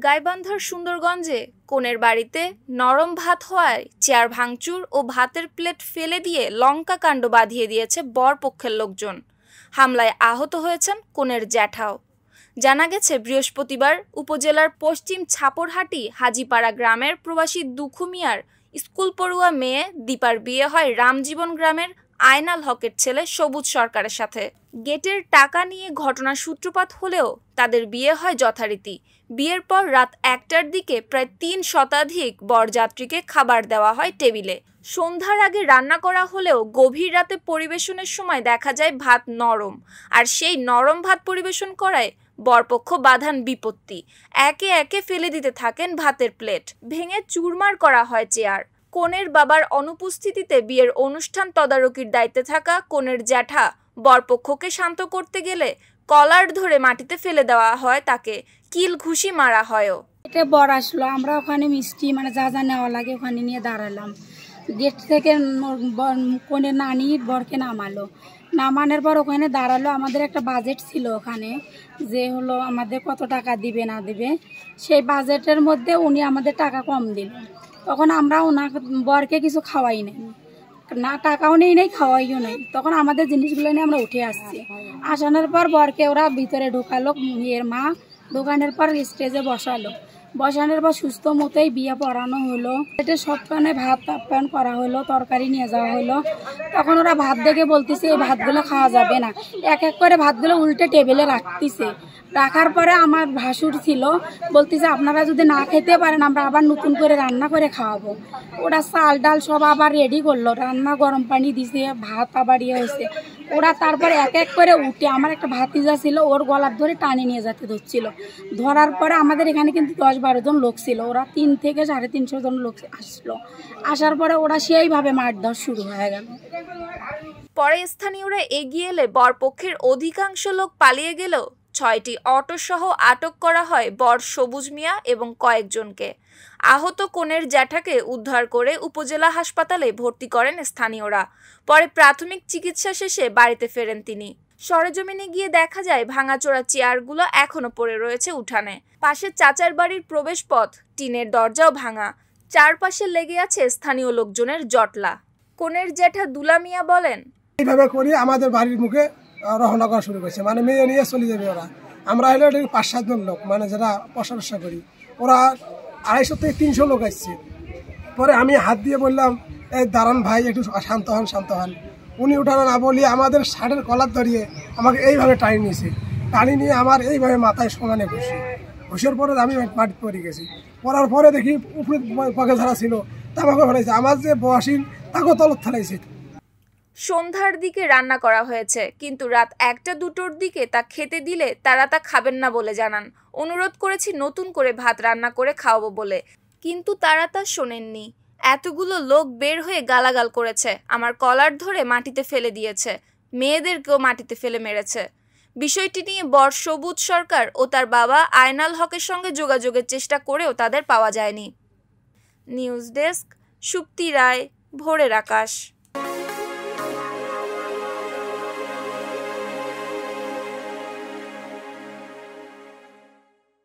গাইবান্ধার সুন্দরগঞ্জে কনের বাড়িতে নরম ভাত হওয়ায় চেয়ার ভাঙচুর ও ভাতের প্লেট ফেলে দিয়ে লঙ্কা কাণ্ড বাঁধিয়ে দিয়েছে বরপক্ষের লোকজন। হামলায় আহত হয়েছেন কনের জ্যাঠাও। জানা গেছে, বৃহস্পতিবার উপজেলার পশ্চিম ছাপরহাটি হাজিপাড়া গ্রামের প্রবাসী দুখু মিয়ার স্কুল পড়ুয়া মেয়ে দীপার বিয়ে হয় রামজীবন গ্রামের আয়নাল হকের ছেলে সবুজ সরকারের সাথে। গেটের টাকা নিয়ে ঘটনার সূত্রপাত হলেও তাদের বিয়ে হয় যথারীতি। বিয়ের পর রাত ১টার দিকে প্রায় ৩ শতাধিক বরযাত্রীকে খাবার দেওয়া হয় টেবিলে। সন্ধ্যার আগে রান্না করা হলেও গভীর রাতে পরিবেশনের সময় দেখা যায় ভাত নরম, আর সেই নরম ভাত পরিবেশন করায় বরপক্ষ বাঁধান বিপত্তি। একে একে ফেলে দিতে থাকেন ভাতের প্লেট, ভেঙে চুরমার করা হয় চেয়ার। কনের বাবার অনুপস্থিতিতে বিয়ের অনুষ্ঠান তদারকির দায়িত্বে থাকা কনের জ্যাঠা বরপক্ষকে শান্ত করতে গেলে কলার ধরে মাটিতে ফেলে দেওয়া হয়, তাকে কিল ঘুষি মারা হয়ও। এটা বর আসলো, আমরা ওখানে মিষ্টি যা যা নেওয়া লাগে ওখানে নিয়ে দাঁড়ালাম। গেট থেকে কনের নানি বরকে নামানোর পর ওখানে দাঁড়ালো। আমাদের একটা বাজেট ছিল ওখানে, যে হলো আমাদের কত টাকা দিবে না দিবে, সেই বাজেটের মধ্যে উনি আমাদের টাকা কম দিল। তখন আমরা বরকে কিছু খাওয়াই নাই, না টাকাও নেই খাওয়াইও নেই। তখন আমাদের জিনিসগুলো নিয়ে আমরা উঠে আসছি। আসানোর পর বরকে ওরা ভিতরে ঢোকালো, মেয়ের মা ঢোকানোর পর স্টেজে বসানোর পর সুস্থ মতোই বিয়ে পড়ানো হলো। এটা সবখানে ভাত আপ্যায়ন করা হলো, তরকারি নিয়ে যাওয়া হলো। তখন ওরা ভাত দেখে বলতেছে এই ভাতগুলো খাওয়া যাবে না, এক এক করে ভাতগুলো উল্টে টেবিলে রাখতেছে। রাখার পরে আমার ভাসুর ছিল, বলতেছে আপনারা যদি না খেতে পারেন আমরা আবার নতুন করে রান্না করে খাওয়াবো। ওরা চাল ডাল সব আবার রেডি করলো, রান্না গরম পানি দিছে, ভাত আবার হয়েছে। ওরা তারপরে এক এক করে উঠে, আমার একটা ভাতিজা ছিল, ওর গলার ধরে টানে নিয়ে যেতে ধরছিল। ধরার পরে আমাদের এখানে কিন্তু ১০-১২ জন লোক ছিল, ওরা ৩ থেকে ৩৫০ জন লোক আসলো। আসার পরে ওরা সেইভাবে মারধর শুরু হয়ে গেল। পরে স্থানীয়রা এগিয়ে এলে বরপক্ষের অধিকাংশ লোক পালিয়ে গেলেও ৬টি অটো সহ আটক করা হয় বর সবুজ মিয়া এবং কয়েকজনকে। আহত কনের জ্যাঠাকে উদ্ধার করে উপজেলা হাসপাতালে ভর্তি করেন স্থানীয়রা। পরে প্রাথমিক চিকিৎসা শেষে বাড়িতে ফেরেন তিনি। সরেজমিনে গিয়ে দেখা যায় ভাঙাচোরা চেয়ারগুলো এখনো পড়ে রয়েছে উঠানে। পাশে চাচার বাড়ির প্রবেশ পথ, টিনের দরজাও ভাঙা। চারপাশে লেগে আছে স্থানীয় লোকজনের জটলা। কনের জ্যাঠা দুলা মিয়া বলেন, এইভাবে করে আমাদের বাড়ির মুখে রওনা করা শুরু করেছে, মেয়ে নিয়ে চলে যাবে ওরা। আমরা হলে ৫-৭ জন লোক, যারা পশারসা করি, ওরা ২৫০ থেকে ৩০০ লোক আসছে। পরে আমি হাত দিয়ে বললাম, এই দাঁড়ান ভাই, একটু শান্ত হন। উনি উঠানো না বলি আমাদের শার্টের কলার ধরিয়ে আমাকে এইভাবে টানি নিয়ে আমার এইভাবে মাথায় সমানে ঘুষের পরে আমি মাটি পড়ে গেছি। পড়ার পরে দেখি উপরে পকে ধরা ছিল, তাকে ফেলাইছে। আমার যে বসিন তাকেও তলত ফেলাইছে। সন্ধ্যার দিকে রান্না করা হয়েছে, কিন্তু রাত ১টা-২টোর দিকে তা খেতে দিলে তারা তা খাবেন না বলে জানান। অনুরোধ করেছি নতুন করে ভাত রান্না করে খাওয়াবো বলে, কিন্তু তারা তা শোনেননি। এতগুলো লোক বের হয়ে গালাগাল করেছে, আমার কলার ধরে মাটিতে ফেলে দিয়েছে, মেয়েদেরকেও মাটিতে ফেলে মেরেছে। বিষয়টি নিয়ে বর সবুজ সরকার ও তার বাবা আয়নাল হকের সঙ্গে যোগাযোগের চেষ্টা করেও তাদের পাওয়া যায়নি। নিউজ ডেস্ক, সুপ্তি রায়, ভোরের আকাশ।